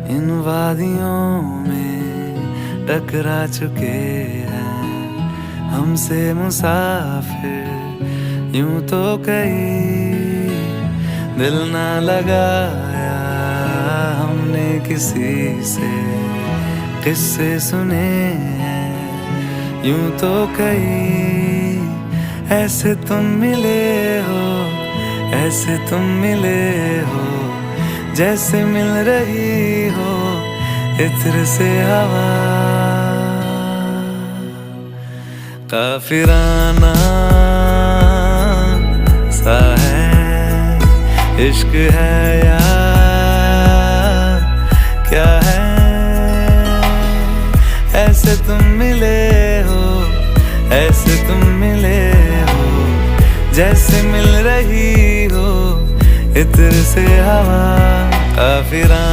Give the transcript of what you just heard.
इन वादियों में टकरा चुके हैं हमसे मुसाफिर। यूं तो कहीं दिल ना लगाया हमने किसी से, किस्से सुने हैं यूं तो कहीं। ऐसे तुम मिले हो, ऐसे तुम मिले हो, जैसे मिल रही हो इत्र से हवा। काफिराना सा है इश्क है या क्या है। ऐसे तुम मिले हो, ऐसे तुम मिले हो, जैसे मिल रही हो इत्र से हवा। काफिराना